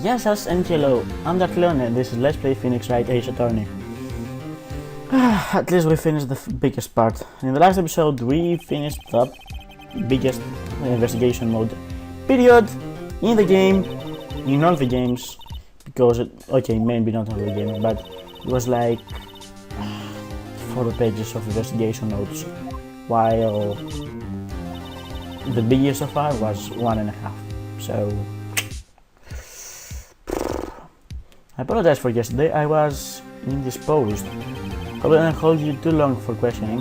Yes, and hello, I'm Dark Leon and this is Let's Play Phoenix Wright Ace Attorney. At least we finished the biggest part. In the last episode we finished the biggest investigation mode period in the game, in all the games, because okay, maybe not all the games, but it was like 4 pages of investigation notes, while the biggest so far was 1.5, so I apologize for yesterday, I was indisposed. Hope I didn't hold you too long for questioning.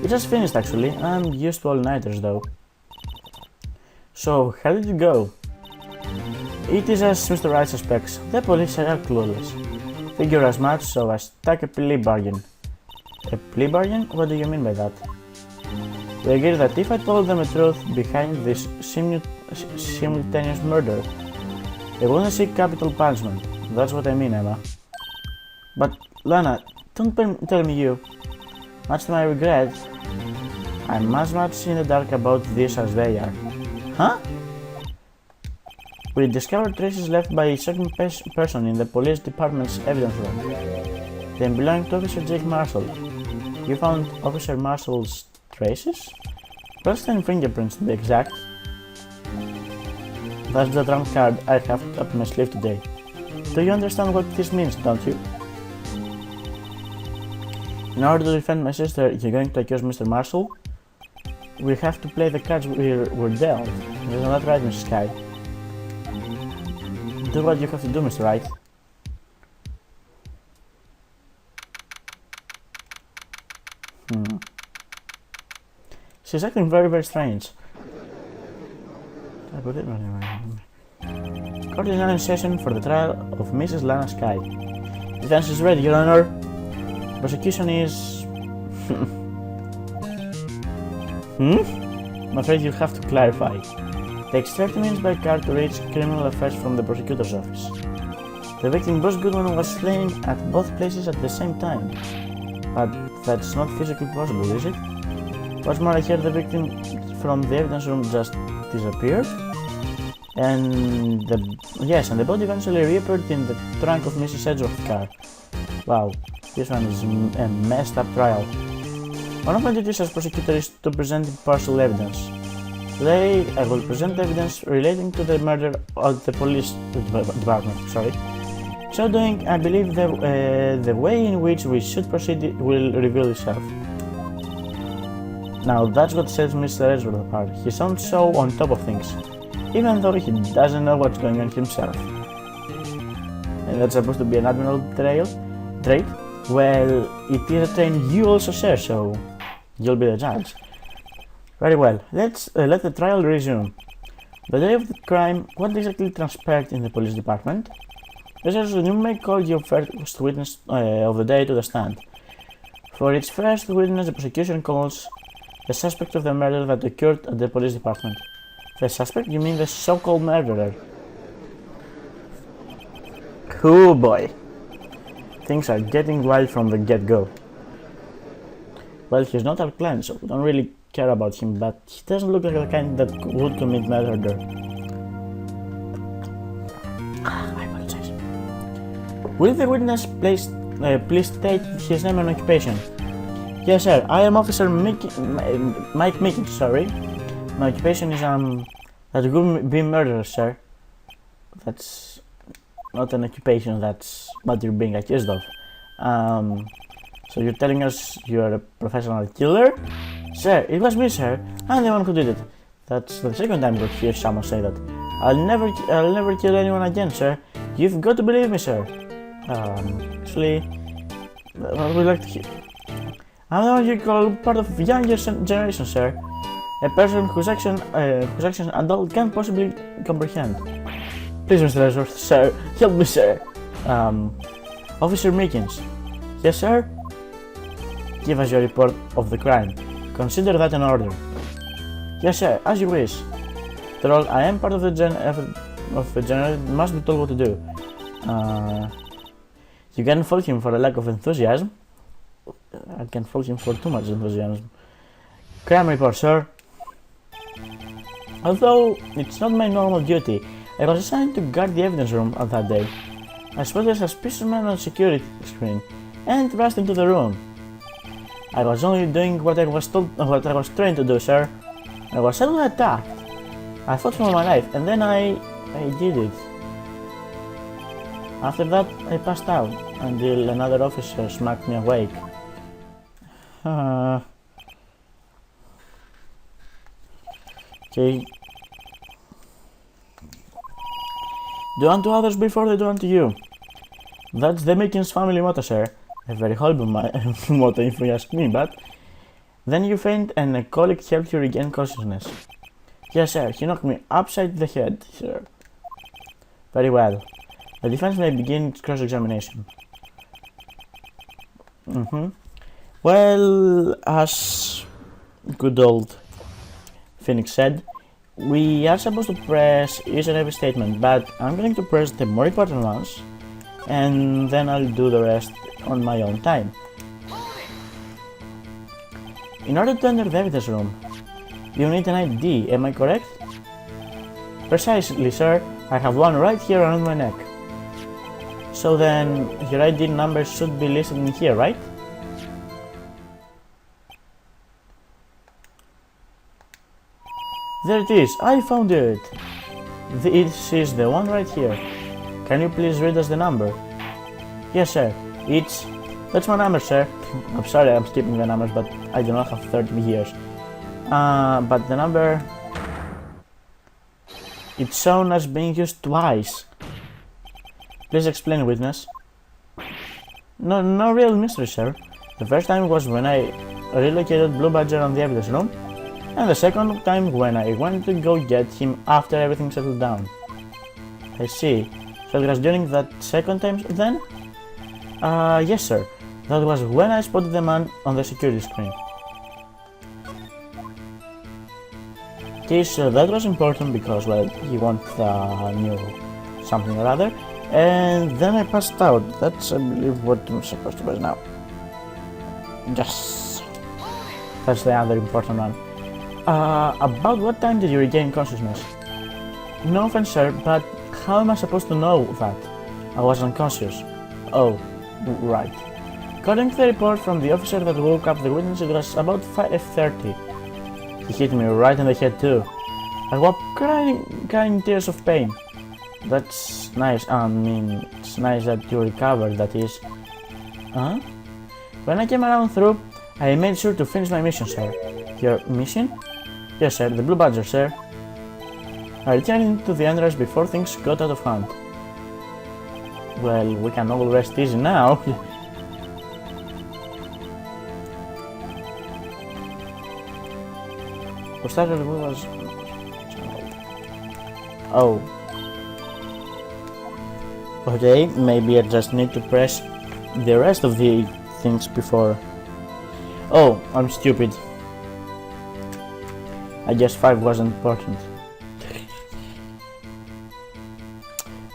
It just finished actually, I'm used to all-nighters though. So, how did it go? It is as Mr. Wright suspects, the police are clueless. Figure as much, so I stuck a plea bargain. A plea bargain? What do you mean by that? We agreed that if I told them the truth behind this simultaneous murder, they wouldn't seek capital punishment. That's what I mean, Emma. But, Lana, don't tell me you. Much to my regret, I'm as much in the dark about this as they are. Huh? We discovered traces left by a certain person in the police department's evidence room. They belonged to Officer Jake Marshall. You found Officer Marshall's traces? Blood and fingerprints to be exact. That's the trump card I have up my sleeve today. Do you understand what this means, don't you? In order to defend my sister, you're going to accuse Mr. Marshall? We have to play the cards we're dealt. Isn't that right, Mrs. Sky? Do what you have to do, Mr. Wright. She's acting very strange. Court is now in session for the trial of Mrs. Lana Sky. Defense is ready, Your Honor. Prosecution is... I'm afraid you'll have to clarify. Takes 30 minutes by car to reach criminal affairs from the prosecutor's office. The victim, Bruce Goodwin, was slain at both places at the same time. But that's not physically possible, is it? What's more, I heard the victim from the evidence room just disappeared. And the body eventually reappeared in the trunk of Mrs. Edgeworth's car. Wow, this one is a messed up trial. One of my duties as prosecutor is to present impartial evidence. Today, I will present evidence relating to the murder of the police department. So doing, I believe the way in which we should proceed will reveal itself. Now, that's what sets Mr. Edgeworth apart. He sounds so on top of things, even though he doesn't know what's going on himself. And that's supposed to be an admirable trait? Well, it is a trait you also share, so you'll be the judge. Very well, let the trial resume. The day of the crime, what exactly transpired in the police department? Officers, you may call your first witness of the day to the stand. For its first witness, the prosecution calls the suspect of the murder that occurred at the police department. The suspect? You mean the so-called murderer? Cool boy. Things are getting wild from the get-go. Well, he's not our client, so we don't really care about him, but he doesn't look like the kind that would commit murder. I apologize. Will the witness please state his name and occupation? Yes, sir. I am Officer Mike Mickens, sorry. My occupation is that would be murderer, sir. That's not an occupation, that's what you're being accused of. So you're telling us you're a professional killer? Sir, it was me, sir. I'm the one who did it. That's the second time I hear someone say that. I'll never kill anyone again, sir. You've got to believe me, sir. Actually, what would you like to hear? I'm the one you call part of the younger generation, sir. A person whose actions an adult can't possibly comprehend. Please, Mr. Edgeworth, sir, help me, sir. Officer Mickens. Yes, sir? Give us your report of the crime. Consider that an order. Yes, sir, as you wish. After all, I am part of the generation, must be told what to do. You can't fault him for a lack of enthusiasm. I can fault him for too much enthusiasm. Crime report, sir. Although it's not my normal duty, I was assigned to guard the evidence room on that day. I spotted a suspicious man on the security screen and rushed into the room. I was only doing what I was trained to do, sir. I was suddenly attacked. I fought for my life, and then I did it. After that, I passed out until another officer smacked me awake. Okay. Do unto others before they do unto you. That's the Mickens family motto, sir. A very horrible motto if you ask me, but... Then you faint and a colleague helped you regain consciousness. Yes, sir, he knocked me upside the head, sir. Very well. The defense may begin its cross-examination. Well, as good old Phoenix said, we are supposed to press each and every statement, but I'm going to press the more important ones, and then I'll do the rest on my own time. In order to enter the evidence room, you need an ID, am I correct? Precisely, sir. I have one right here around my neck. So then, your ID number should be listed in here, right? There it is, I found it! This is the one right here. Can you please read us the number? Yes, sir. That's my number, sir. I'm sorry I'm skipping the numbers, but I do not have 30 years. But the number... It's shown as being used twice. Please explain, witness. No real mystery, sir. The first time was when I relocated Blue Badger on the evidence room, and the second time when I went to go get him after everything settled down. I see. So it was during that second time then? Yes, sir. That was when I spotted the man on the security screen. Okay, so that was important because, well, he knew something or other, and then I passed out. That's, I believe, what I'm supposed to press now. Yes! That's the other important one. About what time did you regain consciousness? No offense, sir, but how am I supposed to know that? I was unconscious. Oh, right. According to the report from the officer that woke up the witness, it was about 5:30. He hit me right in the head too. I woke crying tears of pain. That's nice, it's nice that you recovered, that is. Huh? When I came around through, I made sure to finish my mission, sir. Your mission? Yes, sir, the Blue Badger, sir. I returned to the entrance before things got out of hand. Well, we can all rest easy now. For starters, who was... Oh. Okay, maybe I just need to press the rest of the things before... Oh, I'm stupid. I guess 5 wasn't important.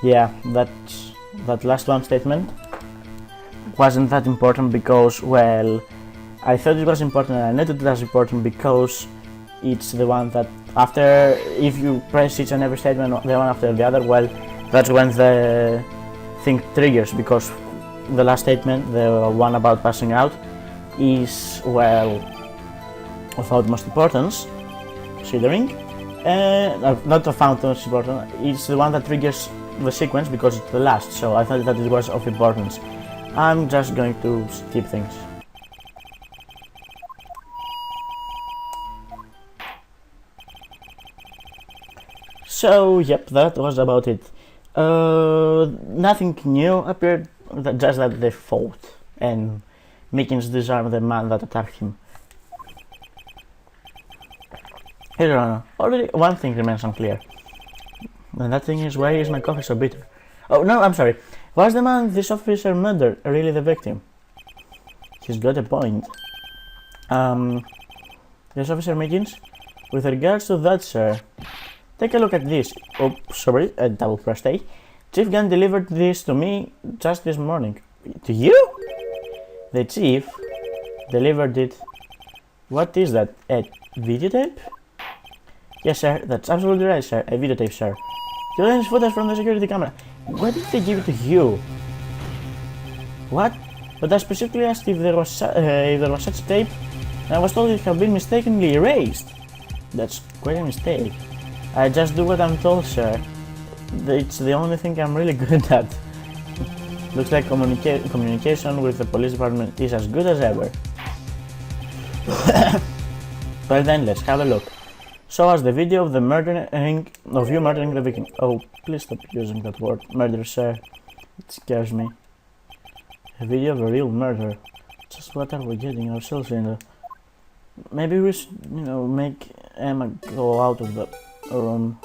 Yeah, that last one statement wasn't that important because, well, I thought it was important and I noted it as important because it's the one that after, if you press each and every statement, the one after the other, well, that's when the thing triggers, because the last statement, the one about passing out, is, well, of utmost importance, considering, not of utmost importance, it's the one that triggers the sequence because it's the last, so I thought that it was of importance. I'm just going to skip things. So, yep, that was about it. Nothing new appeared, just that they fought, and Mickens disarmed the man that attacked him. Hey, Your Honor, already one thing remains unclear. And that thing is, why is my coffee so bitter? Oh, no, I'm sorry. Was the man this officer murdered really the victim? He's got a point. Yes, Officer Mickens? With regards to that, sir, take a look at this. Oh, sorry, a double pressed A. Chief Gunn delivered this to me just this morning. To you? The chief delivered it. What is that? A videotape? Yes, sir, that's absolutely right, sir. A videotape, sir. The audience footage from the security camera. Why did they give it to you? What? But I specifically asked if there was such tape, and I was told it had been mistakenly erased. That's quite a mistake. I just do what I'm told, sir. It's the only thing I'm really good at. Looks like communication with the police department is as good as ever. Well then, let's have a look. Show us the video of you murdering the victim. Oh, please stop using that word, murder, sir. It scares me. A video of a real murder. Just what are we getting ourselves into? Maybe we should, make Emma go out of the room.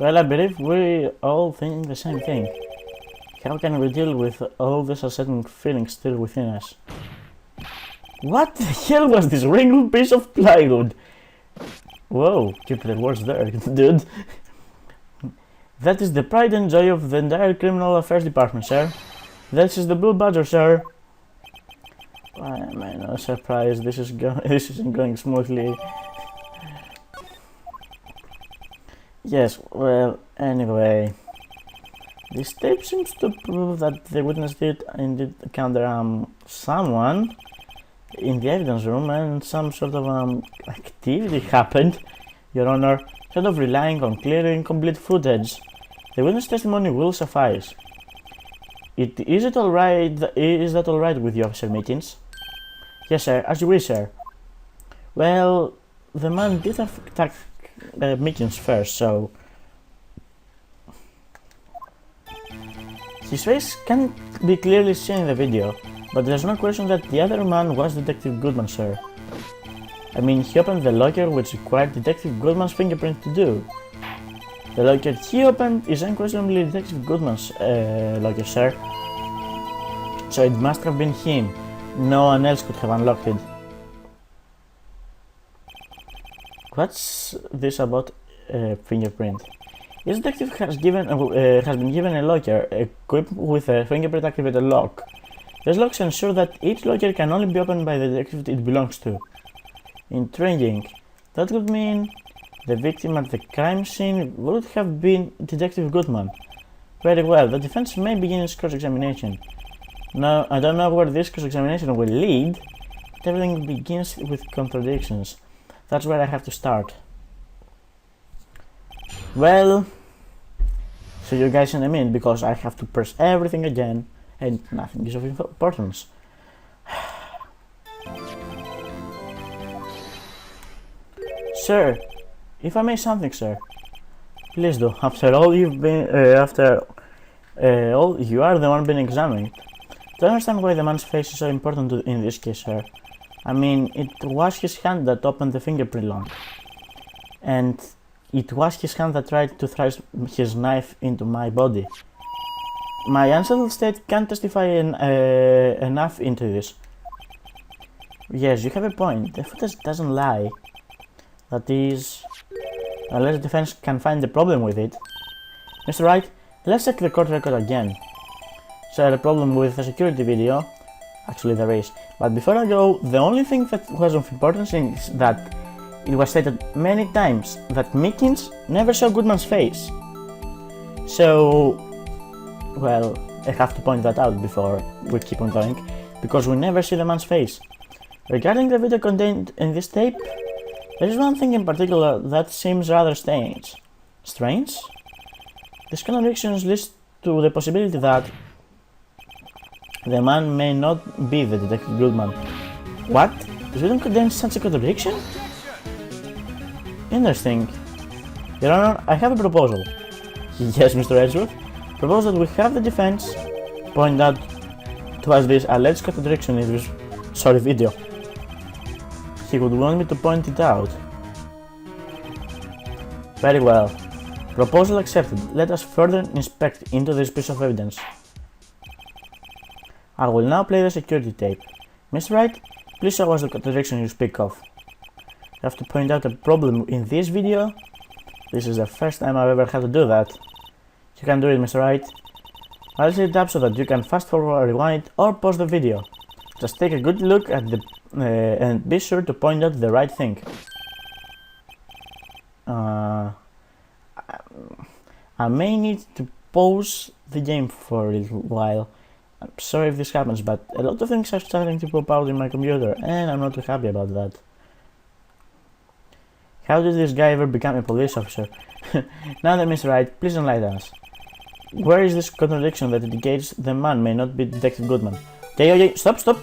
Well, I believe we all think the same thing. How can we deal with all this unsettling feeling still within us? What the hell was this wrinkled piece of plywood? Whoa, keep the words there, dude. That is the pride and joy of the entire criminal affairs department, sir. This is the Blue Badger, sir. I'm not surprised this isn't going smoothly. Yes, well, anyway. This tape seems to prove that the witness did indeed encounter someone in the evidence room and some sort of activity happened, Your Honor. Instead of relying on clear and complete footage, the witness testimony will suffice. Is that alright with you, Officer Meetings? Yes, sir, as you wish, sir. Well, the man did attack Meetings first, so his face can't be clearly seen in the video, but there's no question that the other man was Detective Goodman, sir. I mean, he opened the locker which required Detective Goodman's fingerprint to do. The locker he opened is unquestionably Detective Goodman's locker, sir. So it must have been him. No one else could have unlocked it. What's this about fingerprint? This detective has been given a locker equipped with a fingerprint activated lock. These locks ensure that each locker can only be opened by the detective it belongs to. Intriguing. That would mean the victim at the crime scene would have been Detective Goodman. Very well, the defense may begin its cross-examination. Now, I don't know where this cross-examination will lead, but everything begins with contradictions. That's where I have to start. Well, see you guys in a minute because I have to press everything again and nothing is of importance. Sir, if I may something, sir, please do. After all, you are the one being examined. To understand why the man's face is so important in this case, sir, I mean, it was his hand that opened the fingerprint lock, and it was his hand that tried to thrust his knife into my body. My unsettled state can't testify enough into this. Yes, you have a point. The footage doesn't lie. That is, unless the defense can find the problem with it. Mr. Wright, let's check the court record again. So, the problem with the security video, actually there is. But before I go, the only thing that was of importance is that it was stated many times that Meekins never saw Goodman's face. So, well, I have to point that out before we keep on going, because we never see the man's face. Regarding the video contained in this tape, there is one thing in particular that seems rather strange. Strange? This contradiction leads to the possibility that the man may not be the Detective Goodman. What? This video contains such a contradiction? Interesting. Your Honor, I have a proposal. Yes, Mr. Edgeworth. Propose that we have the defense point out to us this alleged contradiction in this video. He would want me to point it out. Very well. Proposal accepted. Let us further inspect into this piece of evidence. I will now play the security tape. Mr. Wright, please show us the contradiction you speak of. I have to point out a problem in this video. This is the first time I've ever had to do that. You can do it, Mr. Wright. I'll set it up so that you can fast forward, rewind, or pause the video. Just take a good look at the and be sure to point out the right thing. I may need to pause the game for a little while. I'm sorry if this happens, but a lot of things are starting to pop out in my computer, and I'm not too happy about that. How did this guy ever become a police officer? Now then, Mr. Wright, please enlighten us. Where is this contradiction that indicates the man may not be Detective Goodman? Okay, stop,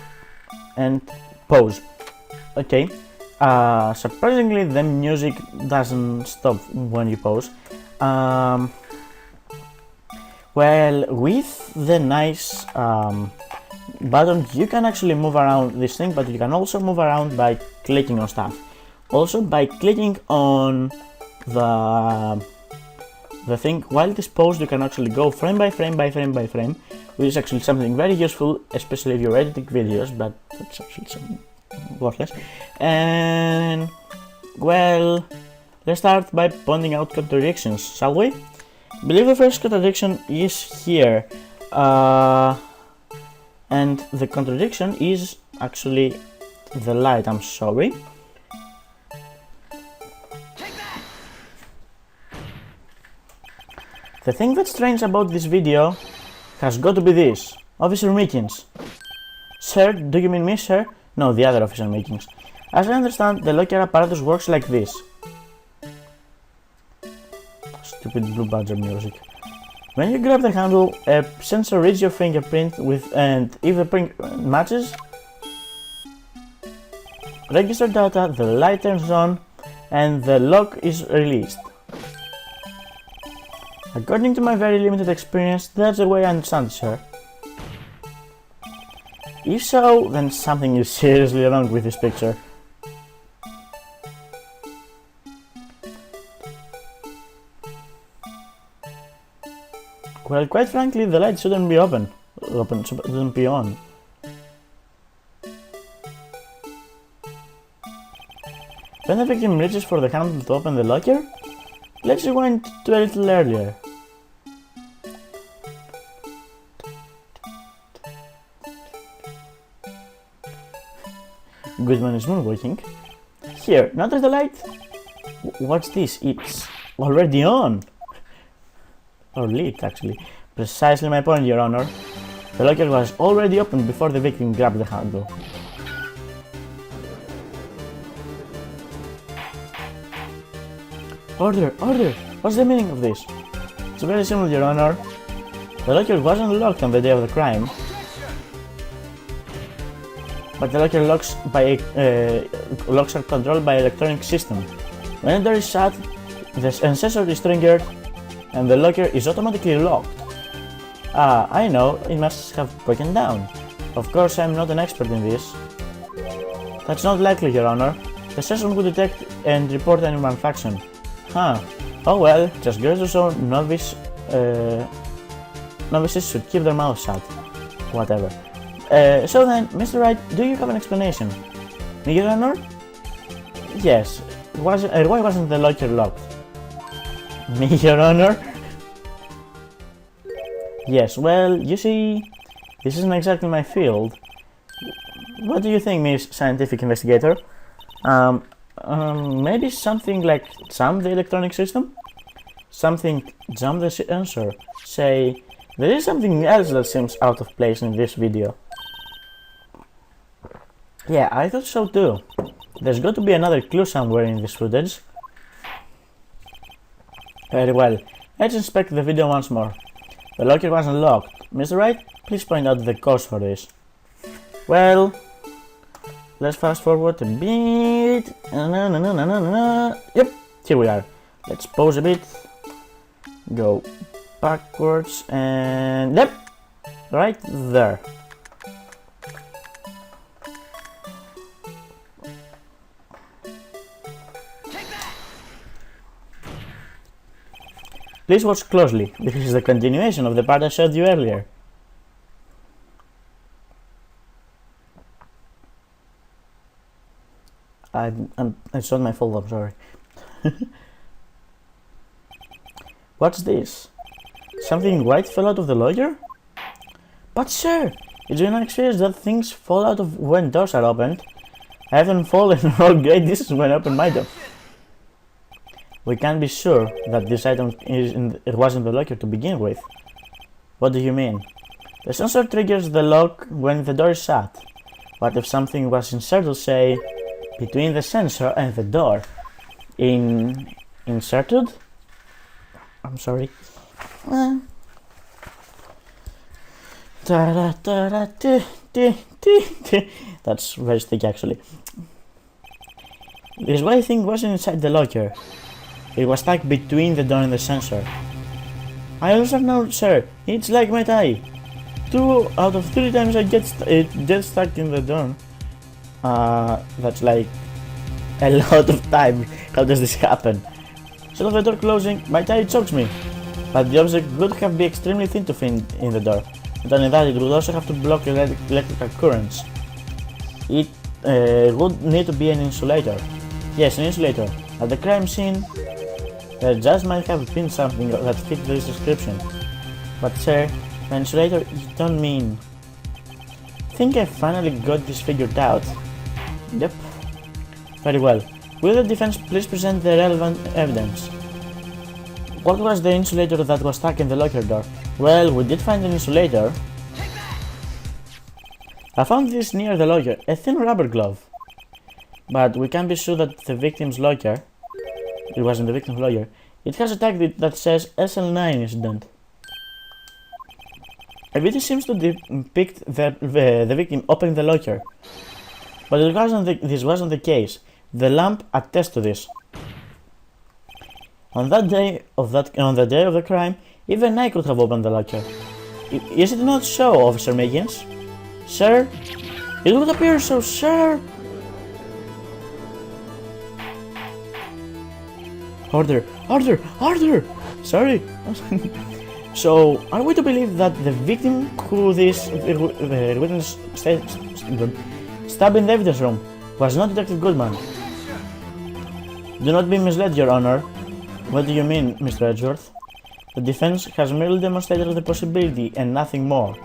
and pause. Okay, surprisingly the music doesn't stop when you pause. Well, with the nice button you can actually move around this thing, but you can also move around by clicking on stuff. Also, by clicking on the thing while it is paused, you can actually go frame by frame by frame by frame, which is actually something very useful, especially if you're editing videos, but that's actually something worthless. And well, let's start by pointing out contradictions, shall we? I believe the first contradiction is here, and the contradiction is actually the light. I'm sorry. The thing that's strange about this video has got to be this. Officer Meekins. Sir, do you mean me, sir? No, the other Officer Meekins. As I understand, the locker apparatus works like this. Stupid Blue Badger music. When you grab the handle, a sensor reads your fingerprint and if the print matches, register data, the light turns on, and the lock is released. According to my very limited experience, that's the way I understand it, sir. If so, then something is seriously wrong with this picture. Well, quite frankly, the light shouldn't be shouldn't be on. When the victim reaches for the handle to open the locker, let's rewind to a little earlier. Goodman is moonwalking. Here, notice the light? What's this? It's already on. Or lit, actually. Precisely my point, Your Honor. The locker was already opened before the victim grabbed the handle. Order! What's the meaning of this? It's very simple, Your Honor. The locker wasn't locked on the day of the crime. But the locker locks are controlled by electronic system. When the door is shut, the sensor is triggered, and the locker is automatically locked. Ah, I know, it must have broken down. Of course, I'm not an expert in this. That's not likely, Your Honor. The sensor would detect and report any malfunction. Huh. Oh well, just goes to show novices should keep their mouths shut. Whatever. So then, Mr. Wright, do you have an explanation? Me, Your Honor? Yes. Why wasn't the locker locked? Me, Your Honor? Yes, well, you see, this isn't exactly my field. What do you think, Miss Scientific Investigator? Maybe something like jump the electronic system? Something jump the sensor. Say, there is something else that seems out of place in this video. Yeah, I thought so too. There's got to be another clue somewhere in this footage. Very well, let's inspect the video once more. The locker wasn't locked. Mr. Wright, please point out the cause for this. Well, let's fast forward a bit. Yep, here we are. Let's pause a bit. Go backwards and yep, right there. Please watch closely, this is the continuation of the part I showed you earlier. It's not my fault, I'm sorry. What's this? Something white fell out of the locker? But sir, it's your experience that things fall out of when doors are opened. I haven't fallen or great this is when I opened my door. We can't be sure that this item was in the locker to begin with. What do you mean? The sensor triggers the lock when the door is shut. What if something was inserted, say, between the sensor and the door? Inserted? I'm sorry. That's very sticky actually. This white thing wasn't inside the locker. It was stuck between the door and the sensor. I also know, sir, it's like my tie. 2 out of 3 times it gets stuck in the door. That's like a lot of time. How does this happen? Instead of the door closing, my tie chokes me. But the object would have been extremely thin to fit in the door. Not only that, it would also have to block electrical currents. It would need to be an insulator. Yes, an insulator. At the crime scene, there just might have been something that fit this description. But sir, by insulator you don't mean... Think I finally got this figured out. Yep. Very well. Will the defense please present the relevant evidence? What was the insulator that was stuck in the locker door? Well, we did find an insulator. I found this near the locker, a thin rubber glove. But we can't be sure that the victim's locker... It wasn't the victim's locker. It has a tag that says SL9 incident. A video seems to depict the victim opening the locker. But this wasn't the case. The lamp attests to this. On the day of the crime, even I could have opened the locker. Is it not so, Officer Miggins? Sir? It would appear so, sir! Order! Order! Order! Sorry! So, are we to believe that the victim who this witness stabbed in the evidence room was not Detective Goodman? Do not be misled, Your Honor. What do you mean, Mr. Edgeworth? The defense has merely demonstrated the possibility and nothing more.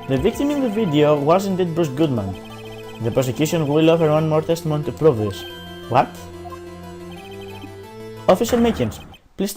The victim in the video was indeed Bruce Goodman. The prosecution will offer one more testimony to prove this. What? Officer Mickens, please